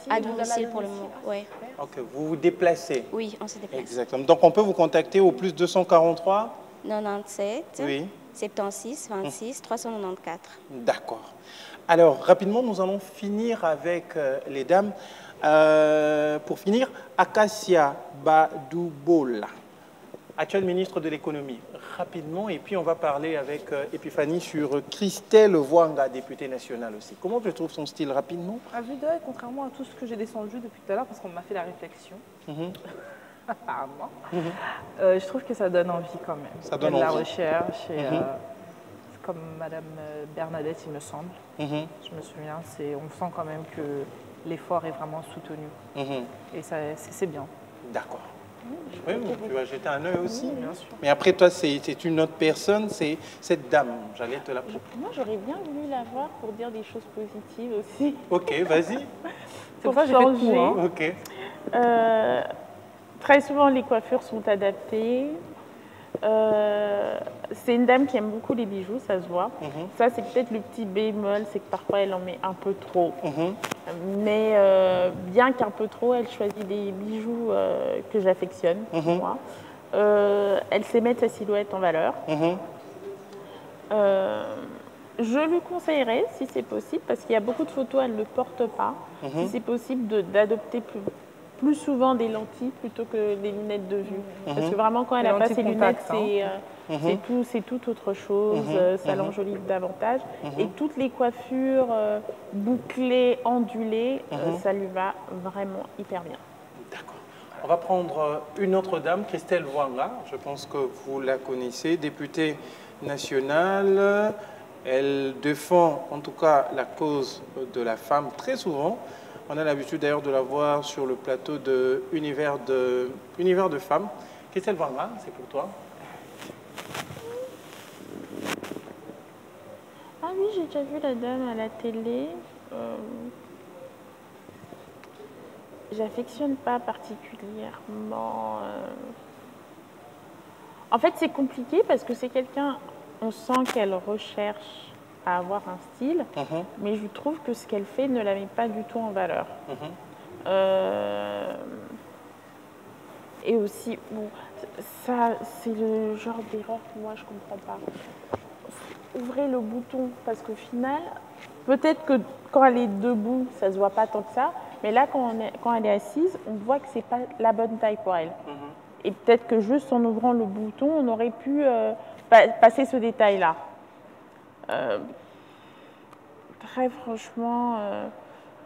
Speaker 6: À domicile pour le moment. Ouais.
Speaker 1: Ok, vous vous déplacez?
Speaker 6: Oui, on se déplace.
Speaker 1: Exactement. Donc on peut vous contacter au plus 243
Speaker 6: 97 76 26 394.
Speaker 1: D'accord. Alors rapidement, nous allons finir avec les dames. Pour finir, Acacia Badoubola, actuelle ministre de l'économie. Rapidement, et puis on va parler avec Epiphanie sur Christelle Voanga, députée nationale aussi. Comment tu trouves son style rapidement?
Speaker 3: À vue d'œil, contrairement à tout ce que j'ai descendu depuis tout à l'heure, parce qu'on m'a fait la réflexion, apparemment, je trouve que ça donne envie quand même.
Speaker 1: Ça donne
Speaker 3: envie.
Speaker 1: La
Speaker 3: recherche et comme Madame Bernadette, il me semble. Je me souviens, on sent quand même que l'effort est vraiment soutenu. Et c'est bien.
Speaker 1: D'accord. Oui, tu vas jeter un œil aussi.
Speaker 3: Oui, bien sûr.
Speaker 1: Mais après, toi, c'est une autre personne, c'est cette dame. J'allais te la proposer.
Speaker 2: Moi, j'aurais bien voulu la voir pour dire des choses positives aussi.
Speaker 1: Ok, vas-y.
Speaker 3: C'est pour ça que j'ai fait court. Hein.
Speaker 1: Ok.
Speaker 2: Très souvent, les coiffures sont adaptées. C'est une dame qui aime beaucoup les bijoux, ça se voit. Ça, c'est peut-être le petit bémol, c'est que parfois, elle en met un peu trop. Mais bien qu'un peu trop, elle choisit des bijoux que j'affectionne, moi. Elle sait mettre sa silhouette en valeur. Je lui conseillerais, si c'est possible, parce qu'il y a beaucoup de photos, elle ne le porte pas, si c'est possible d'adopter plus souvent des lentilles plutôt que des lunettes de vue. Parce que vraiment, quand elle n'a pas ses lunettes, c'est tout autre chose, ça l'enjolive davantage. Et toutes les coiffures bouclées, ondulées, ça lui va vraiment hyper bien.
Speaker 1: D'accord. On va prendre une autre dame, Christelle Wanga. Je pense que vous la connaissez, députée nationale. Elle défend en tout cas la cause de la femme très souvent. On a l'habitude d'ailleurs de la voir sur le plateau de Univers de femmes. Christelle Wanga, c'est pour toi.
Speaker 2: Ah oui, j'ai déjà vu la dame à la télé. J'affectionne pas particulièrement. En fait, c'est compliqué parce que c'est quelqu'un, on sent qu'elle recherche à avoir un style, mais je trouve que ce qu'elle fait ne la met pas du tout en valeur. Et aussi, bon, ça, c'est le genre d'erreur que moi, je comprends pas. Ouvrez le bouton, parce qu'au final, peut-être que quand elle est debout, ça se voit pas tant que ça, mais là, quand elle est assise, on voit que c'est pas la bonne taille pour elle. Et peut-être que juste en ouvrant le bouton, on aurait pu passer ce détail-là. Très franchement,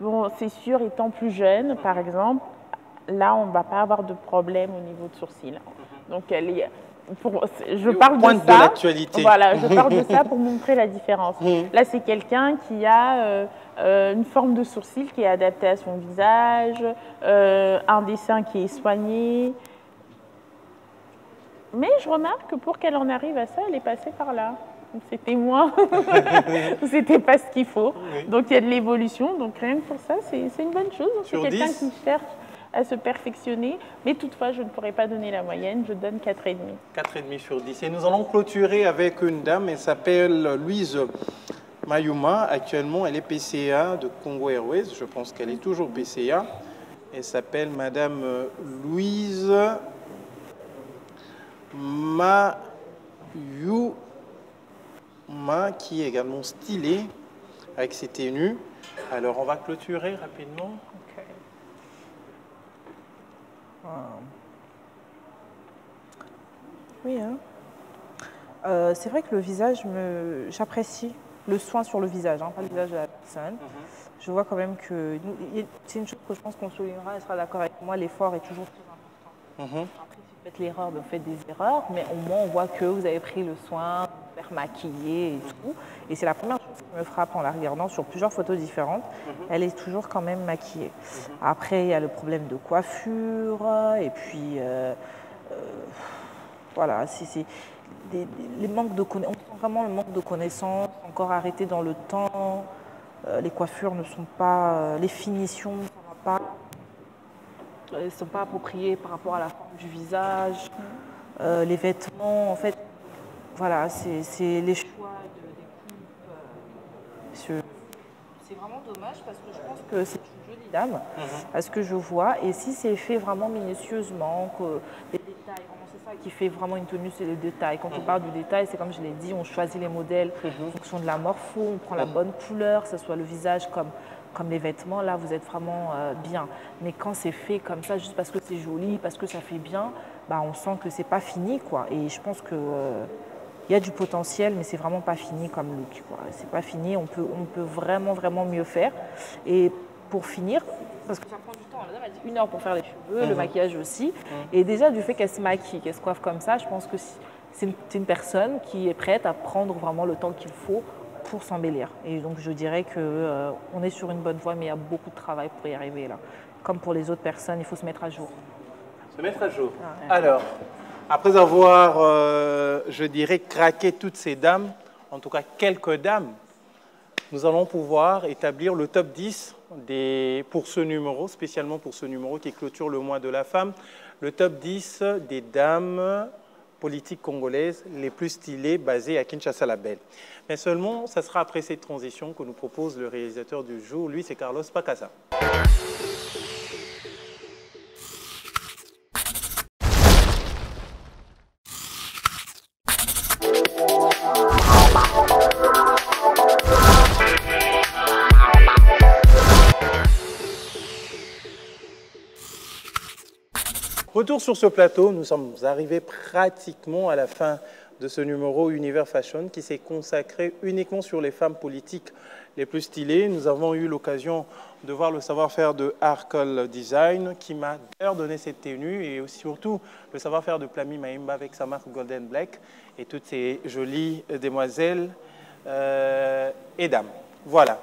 Speaker 2: bon, c'est sûr, étant plus jeune, par exemple, là, on ne va pas avoir de problème au niveau de sourcils. Donc, je parle de ça.
Speaker 1: L'actualité.
Speaker 2: Voilà, je parle de ça pour montrer la différence. Là, c'est quelqu'un qui a une forme de sourcil qui est adaptée à son visage, un dessin qui est soigné. Mais je remarque que pour qu'elle en arrive à ça, elle est passée par là. C'était moi, c'était pas ce qu'il faut. Donc il y a de l'évolution, donc rien que pour ça, c'est une bonne chose. C'est quelqu'un qui cherche à se perfectionner, mais toutefois, je ne pourrais pas donner la moyenne, je donne 4,5.
Speaker 1: 4,5 sur 10. Et nous allons clôturer avec une dame, elle s'appelle Louise Mayuma. Actuellement, elle est PCA de Congo Airways, je pense qu'elle est toujours PCA. Elle s'appelle Madame Louise Mayuma, qui est également stylée avec ses tenues. Alors, on va clôturer rapidement.
Speaker 3: Oui, hein. C'est vrai que le visage, j'apprécie le soin sur le visage, hein, pas le visage de la personne. Je vois quand même que c'est une chose que je pense qu'on soulignera, elle sera d'accord avec moi, l'effort est toujours très important. Après, si vous faites l'erreur, vous faites des erreurs, mais au moins on voit que vous avez pris le soin de vous faire maquiller et tout. Et c'est la première chose qui me frappe en la regardant sur plusieurs photos différentes. Elle est toujours quand même maquillée. Après, il y a le problème de coiffure, et puis voilà, c'est les manques de connaissances. On sent vraiment le manque de connaissances, encore arrêté dans le temps. Les coiffures ne sont pas, les finitions ne sont pas appropriées par rapport à la forme du visage. Les vêtements, en fait, voilà, c'est les choix des coupes. C'est vraiment dommage parce que je pense que c'est une jolie dame, à ce que je vois. Et si c'est fait vraiment minutieusement, que les détails, c'est ça qui fait vraiment une tenue, c'est le détail. Quand on parle du détail, c'est comme je l'ai dit, on choisit les modèles en fonction de la morpho, on prend la bonne couleur, que ce soit le visage comme les vêtements, là vous êtes vraiment bien. Mais quand c'est fait comme ça, juste parce que c'est joli, parce que ça fait bien, bah, on sent que c'est pas fini, quoi. Et je pense que il y a du potentiel, mais c'est vraiment pas fini comme look, quoi. C'est pas fini, on peut vraiment mieux faire. Et pour finir, parce que ça prend du temps, la dame a dit 1 heure pour faire les cheveux, le maquillage aussi. Et déjà du fait qu'elle se maquille, qu'elle se coiffe comme ça, je pense que c'est une personne qui est prête à prendre vraiment le temps qu'il faut pour s'embellir. Et donc, je dirais qu'on est sur une bonne voie, mais il y a beaucoup de travail pour y arriver là. Comme pour les autres personnes, il faut se mettre à jour.
Speaker 1: Se mettre à jour.
Speaker 3: Ah, ouais.
Speaker 1: Alors, après avoir, je dirais, craqué toutes ces dames, en tout cas quelques dames, nous allons pouvoir établir le top 10 pour ce numéro, spécialement pour ce numéro qui clôture le mois de la femme, le top 10 des dames politiques congolaises les plus stylées basées à Kinshasa-la-Belle. Mais seulement, ça sera après cette transition que nous propose le réalisateur du jour. Lui, c'est Carlos Pacasa. Retour sur ce plateau, nous sommes arrivés pratiquement à la fin de ce numéro Univers Fashion qui s'est consacré uniquement sur les femmes politiques les plus stylées. Nous avons eu l'occasion de voir le savoir-faire de Arcol Design qui m'a d'ailleurs donné cette tenue et surtout le savoir-faire de Plami Maimba avec sa marque Golden Black et toutes ces jolies demoiselles et dames. Voilà.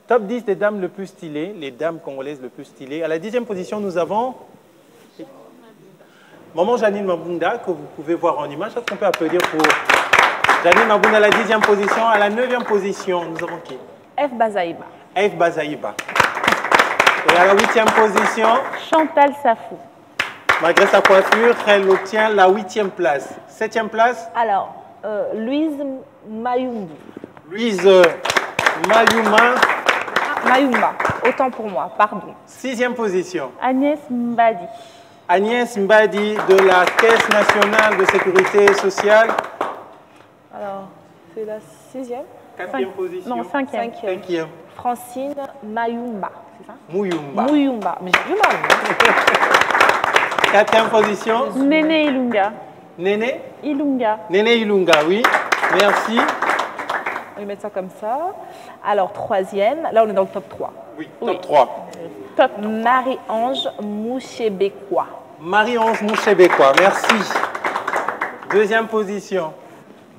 Speaker 1: Top 10 des dames les plus stylées, les dames congolaises les plus stylées. À la 10e position, nous avons Maman Janine Mabunda, que vous pouvez voir en image. Est-ce qu'on peut applaudir pour Janine Mabunda à la 10e position? À la 9e position, nous avons qui?
Speaker 3: F. Bazaïba.
Speaker 1: F. Bazaïba. Et à la 8e position,
Speaker 2: Chantal Safou.
Speaker 1: malgré sa coiffure, elle obtient la 8e place. 7e place,
Speaker 3: Alors, Louise Mayumbu.
Speaker 1: Louise Mayuma.
Speaker 3: Mayumba, autant pour moi, pardon.
Speaker 1: 6e position,
Speaker 2: Agnès Mbadi.
Speaker 1: Agnès Mbadi de la Caisse nationale de sécurité sociale.
Speaker 3: Alors, c'est la 6e.
Speaker 1: 4e position.
Speaker 2: Non, 5e.
Speaker 1: 5e.
Speaker 3: Francine Mayumba, c'est ça?
Speaker 1: Mouyumba.
Speaker 3: Mouyumba, mais j'ai du mal. Hein.
Speaker 1: 4e position,
Speaker 2: Néné Ilunga.
Speaker 1: Néné.
Speaker 2: Ilunga.
Speaker 1: Néné Ilunga, oui. Merci.
Speaker 3: On va mettre ça comme ça. Alors, 3e, là on est dans le top 3.
Speaker 1: Oui, top 3.
Speaker 2: Top.
Speaker 3: Marie-Ange Mouchébécois.
Speaker 1: Marie-Ange Mouchébécois, merci. 2e position.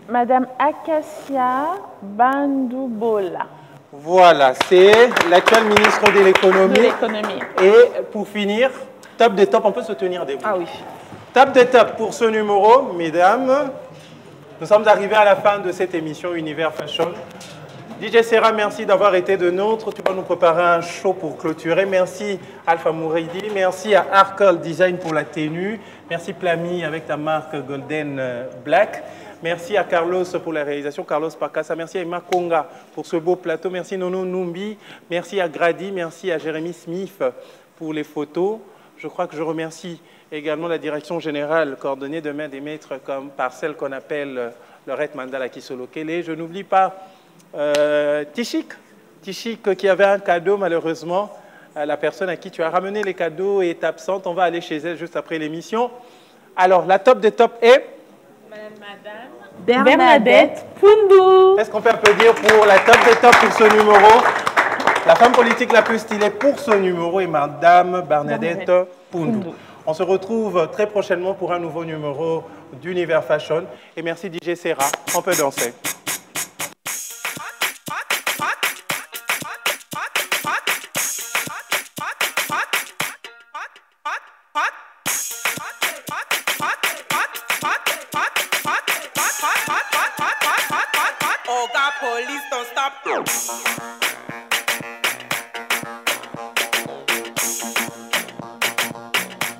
Speaker 2: Madame Acacia Bandoubola.
Speaker 1: Voilà, c'est l'actuel ministre de
Speaker 2: De
Speaker 1: l'économie.
Speaker 2: l'économie.
Speaker 1: Et pour finir, top des tops, on peut se tenir debout.
Speaker 3: Ah oui.
Speaker 1: Top des tops pour ce numéro, mesdames. Nous sommes arrivés à la fin de cette émission Univers Fashion. DJ Serra, merci d'avoir été de nôtre. Tu vas nous préparer un show pour clôturer. Merci Alpha Mouridi. Merci à Arcol Design pour la tenue. Merci Plami avec ta marque Golden Black. Merci à Carlos pour la réalisation, Carlos Pacasa. Merci à Emma Konga pour ce beau plateau. Merci Nono Numbi. Merci à Grady. Merci à Jérémy Smith pour les photos. Je crois que je remercie également la direction générale coordonnée de main des maîtres comme par celle qu'on appelle Laurette Mandala Kisolokele. Je n'oublie pas Tichik qui avait un cadeau malheureusement. La personne à qui tu as ramené les cadeaux est absente. On va aller chez elle juste après l'émission. Alors, la top des tops est
Speaker 2: Bernadette Poundou.
Speaker 1: Est-ce qu'on peut applaudir pour la top des tops pour ce numéro? La femme politique la plus stylée pour ce numéro est Madame Bernadette Poundou. On se retrouve très prochainement pour un nouveau numéro d'Univers Fashion. Et merci DJ Serra. On peut danser.
Speaker 7: Oga police don't stop.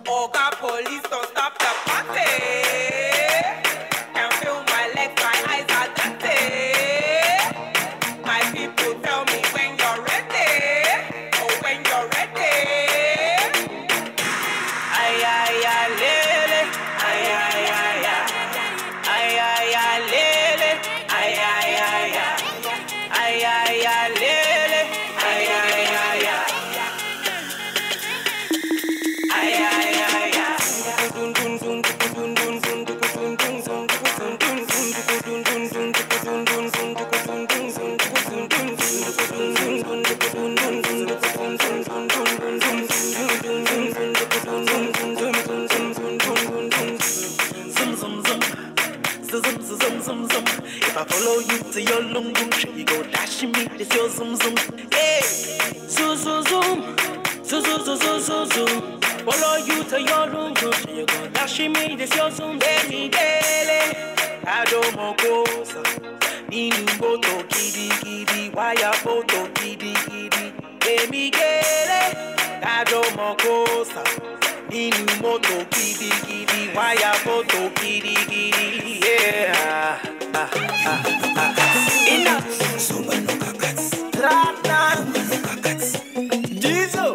Speaker 7: Oga police don't stop the party. Can feel my legs, my eyes are dirty. My people tell me when you're ready. Oh, when you're ready. Ay ay ay lele, ay ay ay ay, ay ay ay lele, ay ay ay ay, ay ay ay lele.
Speaker 8: this your zoom zoom. Hey, zoom zoom zoom, zoom zoom zoom zoom zoom zoom. Follow you to your room, you gon' dash me this your zoom. Baby, gele, adomo kosa. Ninu boto kidi kidi, waya boto kidi kidi. Baby, gele, adomo kosa. Ninu moto kidi kidi, waya boto kidi kidi. Yeah. Enough. Sobano kakats. Ratan. Jizo.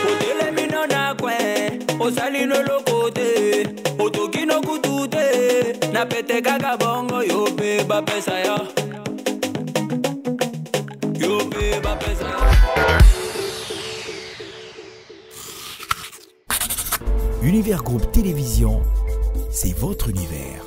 Speaker 8: Odele mino na kwe. Osali no lokote. Otoki no kutute. Na pete kaka bongo yope ba pesa ya. Yope ba pesa ya.
Speaker 9: Univers Groupe Télévision, c'est votre univers.